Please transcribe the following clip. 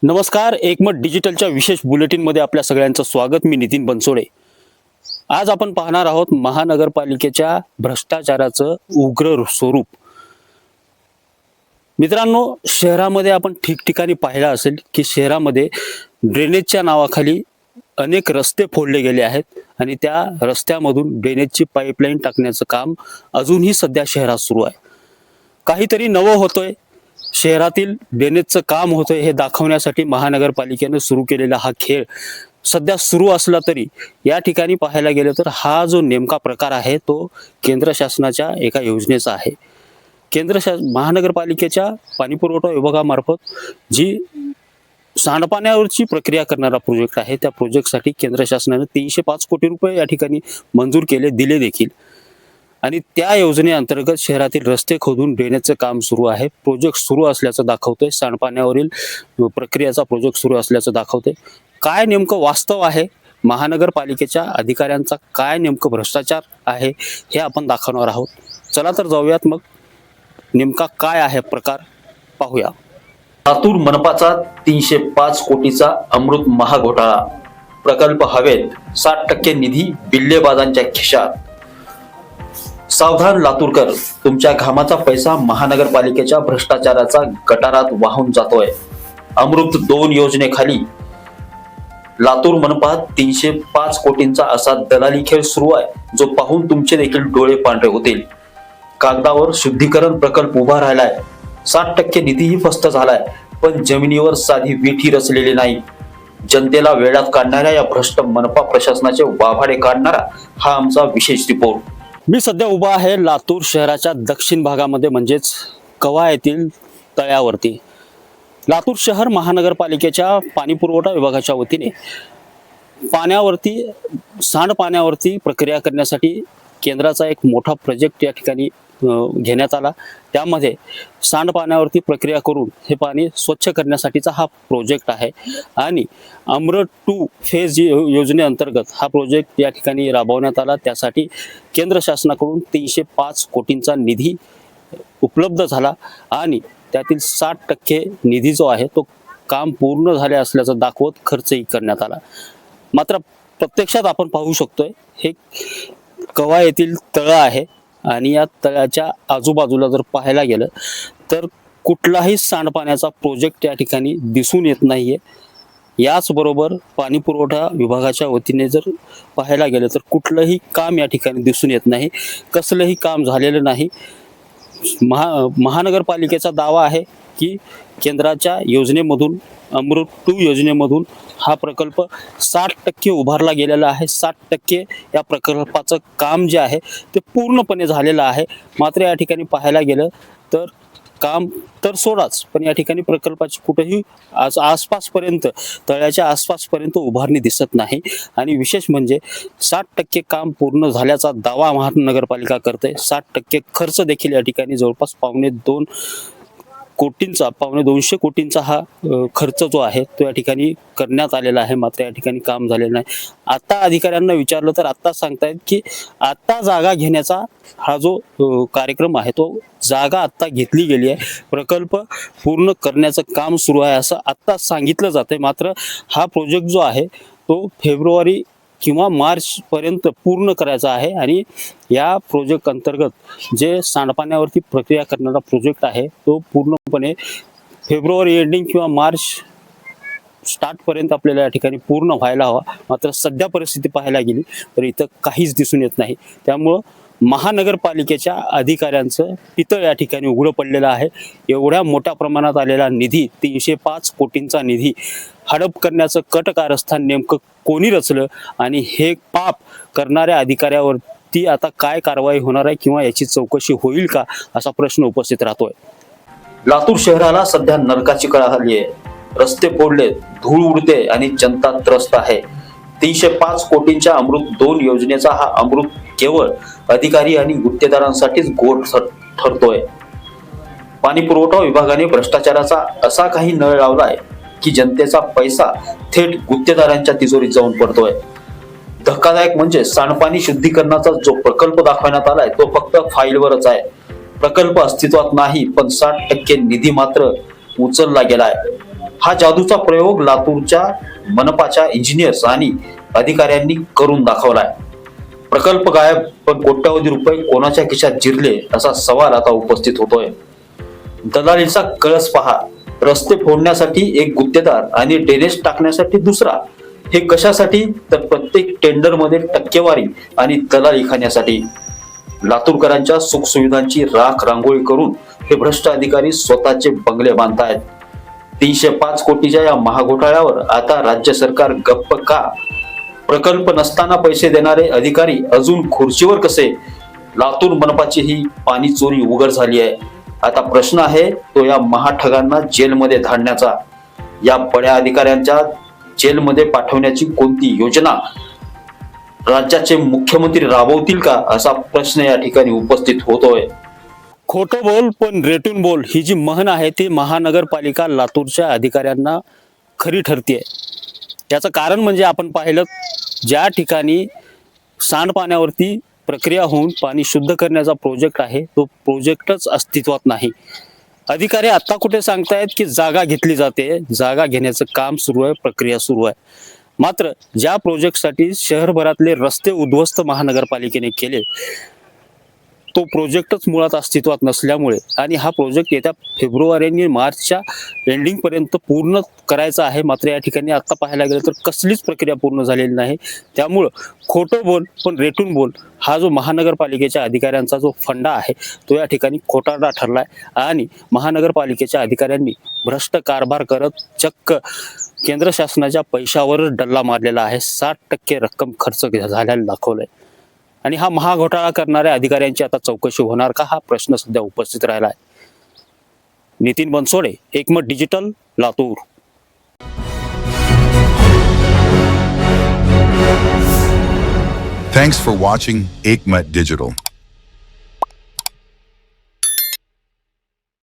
नमस्कार, एकमत डिजिटलच्या विशेष बुलेटिनमध्ये आपल्या सगळ्यांचं स्वागत. मी नितीन बनसोडे. आज आपण पाहणार आहोत महानगरपालिकेच्या भ्रष्टाचाराचं उग्र स्वरूप. मित्रांनो, शहरामध्ये आपण ठिकठिकाणी पाहिलं असेल की शहरामध्ये ड्रेनेजच्या नावाखाली अनेक रस्ते फोडले गेले आहेत आणि त्या रस्त्यामधून ड्रेनेजची पाईपलाईन टाकण्याचं काम अजूनही सध्या शहरात सुरू आहे. काहीतरी नवं होतंय, शहरातील ड्रेनेजचं काम होतंय हे दाखवण्यासाठी महानगरपालिकेने सुरू केलेला हा खेळ सध्या सुरू असला तरी या ठिकाणी पाहायला गेलं तर हा जो नेमका प्रकार आहे तो केंद्र शासनाच्या एका योजनेचा आहे. महानगरपालिकेच्या पाणीपुरवठा विभागामार्फत जी सांडपाण्यावरची प्रक्रिया करणारा प्रोजेक्ट आहे त्या प्रोजेक्टसाठी केंद्र शासनाने 305 कोटी रुपये या ठिकाणी मंजूर दिले देखील. आणि त्या योजनेअंतर्गत शहरातील रस्ते खोदून ड्रेनेजचं काम सुरू आहे. प्रोजेक्ट सुरू असल्याचं दाखवतंय. सांडपाण्यावरील प्रक्रियेचा प्रोजेक्ट सुरू असल्याचं दाखवतंय. काय नेमकं वास्तव आहे, महानगरपालिकेच्या अधिकाऱ्यांचा काय नेमकं भ्रष्टाचार आहे हे आपण दाखवणार आहोत. चला तर जाऊयात, मग नेमका काय आहे प्रकार पाहूया. लातूर मनपाचा 305 कोटीचा अमृत महाघोटाळा. प्रकल्प हवेत, 60% निधी बिल्लेबाजांच्या खिशात. सावधान लातूरकर, तुमच्या घामाचा पैसा महानगरपालिकेच्या भ्रष्टाचाराचा गटारात वाहून जातोय. अमृत 2 योजनेखाली लातूर मनपात 305 कोटींचा असा दलाली खेळ सुरू आहे, जो पाहून तुमचे देखील डोळे पांढरे होतील. कागदावर शुद्धीकरण प्रकल्प उभा राहिलाय, 60% निधीही फस्त झालाय, पण जमिनीवर साधी विठी रचलेली नाही. जनतेला वेळात काढणाऱ्या या भ्रष्ट मनपा प्रशासनाचे वाभाडे काढणारा हा आमचा विशेष रिपोर्ट. मी सध्या उभा आहे लातूर शहराच्या दक्षिण भागामध्ये, म्हणजेच कवा येथील तळ्यावरती. लातूर शहर महानगरपालिकेच्या पाणीपुरवठा विभागाच्या वतीने सांडपाण्यावरती प्रक्रिया करण्यासाठी केंद्राचा एक मोठा प्रोजेक्ट या ठिकाणी घेण्यात आला. त्यामध्ये सांडपाण्यावरती प्रक्रिया करून हे पाणी स्वच्छ करण्यासाठीचा हा प्रोजेक्ट आहे. आणि अमृत 2 फेज योजनेअंतर्गत हा प्रोजेक्ट या ठिकाणी राबवण्यात आला. त्यासाठी केंद्र शासनाकडून 305 कोटींचा निधी उपलब्ध झाला आणि त्यातील 60% निधी जो आहे तो काम पूर्ण झाले असल्याचं दाखवत खर्चही करण्यात आला. मात्र प्रत्यक्षात आपण पाहू शकतोय हे कवा येथील तळं आहे आणि या तळ्याच्या आजूबाजूला जर पाहायला गेलं तर कुठलाही सांडपाण्याचा प्रोजेक्ट या ठिकाणी दिसून येत नाहीये. याचबरोबर पाणी पुरवठा विभागाच्या वतीने जर पाहायला गेलं तर कुठलंही काम या ठिकाणी दिसून येत नाही, कसलंही काम झालेलं नाही. महानगरपालिकेचा दावा आहे की केंद्राच्या योजनेमधून अमृत 2 योजनेमधून हा प्रकल्प 60% उभारला गेलेला आहे. 60% या प्रकल्पाचं काम जे आहे ते पूर्णपणे झालेलं आहे. मात्र या ठिकाणी पाहायला गेलं तर काम तर सोडाच, पण या ठिकाणी प्रकल्पाची कुठेही आसपासपर्यंत तळ्याच्या आसपासपर्यंत उभारणी दिसत नाही. आणि विशेष म्हणजे 60% काम पूर्ण झाल्याचा दावा महानगरपालिका करते. 60% खर्च देखील या ठिकाणी जवळपास पावणे 200 कोटींचा हा खर्च जो आहे तो या ठिकाणी करण्यात आलेला आहे. मात्र या ठिकाणी काम झालेलं नाही. आता अधिकाऱ्यांना विचारलं तर आता सांगतायत की आता जागा घेण्याचा हा जो कार्यक्रम आहे तो जागा आता घेतली गेली आहे, प्रकल्प पूर्ण करण्याचं काम सुरू आहे असं आता सांगितलं जातंय. मात्र हा प्रोजेक्ट जो आहे तो फेब्रुवारी किंवा मार्च पर्यंत पूर्ण करायचा आहे. आणि या प्रोजेक्ट अंतर्गत जे सांडपाण्यावरती प्रक्रिया करणारा प्रोजेक्ट आहे तो पूर्णपणे फेब्रुवारी एंडिंग किंवा मार्च स्टार्ट पर्यंत आपल्याला या ठिकाणी पूर्ण व्हायला हवा. मात्र सध्या परिस्थिती पाहायला गेली तर इथं काहीच दिसून येत नाही. त्यामुळं महानगरपालिकेच्या अधिकाऱ्यांचं पितळ या ठिकाणी उघडं पडलेलं आहे. एवढ्या मोठ्या प्रमाणात आलेला निधी, 305 कोटींचा निधी हडप करण्याचं कटकारस्थान नेमकं कोणी रचलं आणि हे पाप करणाऱ्या अधिकाऱ्यावरती आता काय कारवाई होणार आहे किंवा याची चौकशी होईल का असा प्रश्न उपस्थित राहतोय. लातूर शहराला सध्या नरकाची कळा आली आहे. रस्ते फोडले, धूळ उडते आणि जनता त्रस्त आहे. 305 कोटींच्या अमृत 2 योजनेचा हा अमृत केवळ अधिकारी आणि गुत्तेदारांसाठीच गोड ठरतोय. पाणी पुरवठा विभागाने भ्रष्टाचाराचा असा काही नळ लावलाय की जनतेचा पैसा थेट गुत्तेदारांच्या तिजोरीत जाऊन पडतोय. धक्कादायक म्हणजे सांडपाणी शुद्धीकरणाचा जो प्रकल्प दाखवण्यात आलाय तो फक्त फाईलवरच आहे. प्रकल्प अस्तित्वात नाही, पण 60% निधी मात्र उचलला गेलाय. हा जादूचा प्रयोग लातूरच्या मनपाच्या इंजिनियर्स आणि अधिकाऱ्यांनी करून दाखवलाय. प्रकल्प गायब, पण कोट्यवधी रुपये कोणाच्या खिशात जिरले असा सवाल आता उपस्थित होतोय. दलालीचा कळस पहा. रस्ते फोडण्यासाठी एक गुत्तेदार आणि ड्रेनेज टाकण्यासाठी दुसरा. हे कशासाठी? तर प्रत्येक टेंडर मध्ये टक्केवारी आणि दलाली खाण्यासाठी. लातूरकरांच्या सुखसुविधांची राख रांगोळी करून हे भ्रष्ट अधिकारी स्वतःचे बंगले बांधतायत. 305 कोटीच्या या महाघोटाळ्यावर आता राज्य सरकार गप्प का? प्रकल्प नसताना पैसे देणारे अधिकारी अजून खुर्चीवर कसे? लातूर मनपाची ही पाणी चोरी उघड झाली आहे. आता प्रश्न आहे तो या महाठगांना जेलमध्ये धाडण्याचा. या बड्या अधिकाऱ्यांच्या जेलमध्ये पाठवण्याची कोणती योजना राज्याचे मुख्यमंत्री राबवतील का, असा प्रश्न या ठिकाणी उपस्थित होतोय. खोटं बोल पण रेटून बोल ही जी म्हण आहे ती महानगरपालिका लातूरच्या अधिकाऱ्यांना खरी ठरते. याचं कारण म्हणजे आपण पाहिलं, ज्या ठिकाणी सांडपाण्यावरती प्रक्रिया होऊन पाणी शुद्ध करण्याचा प्रोजेक्ट आहे तो प्रोजेक्टच अस्तित्वात नाही. अधिकारी आता कुठे सांगतायत की जागा घेतली जाते, जागा घेण्याचं काम सुरू आहे, प्रक्रिया सुरू आहे. मात्र ज्या प्रोजेक्टसाठी शहरभरातले रस्ते उद्ध्वस्त महानगरपालिकेने केले तो प्रोजेक्टच मुळात अस्तित्वात नसल्यामुळे आणि हा प्रोजेक्ट येत्या फेब्रुवारी आणि मार्चच्या एंडिंग पर्यंत पूर्ण करायचा आहे. मात्र या ठिकाणी आता पाहायला गेलं तर कसलीच प्रक्रिया पूर्ण झालेली नाही. त्यामुळं खोटं बोल पण रेटून बोल हा जो महानगरपालिकेच्या अधिकाऱ्यांचा जो फंडा आहे तो या ठिकाणी खोटारडा ठरलाय आणि महानगरपालिकेच्या अधिकाऱ्यांनी भ्रष्ट कारभार करत चक्क केंद्र शासनाच्या पैशावर डल्ला मारलेला आहे. 60% रक्कम खर्च झाल्याला दाखवलंय. आणि हा महाघोटाळा करणाऱ्या अधिकाऱ्यांची आता चौकशी होणार का, हा प्रश्न सध्या उपस्थित राहिला आहे. नितीन बनसोडे, एकमत digital, Latur. Thanks for watching Ekmat Digital.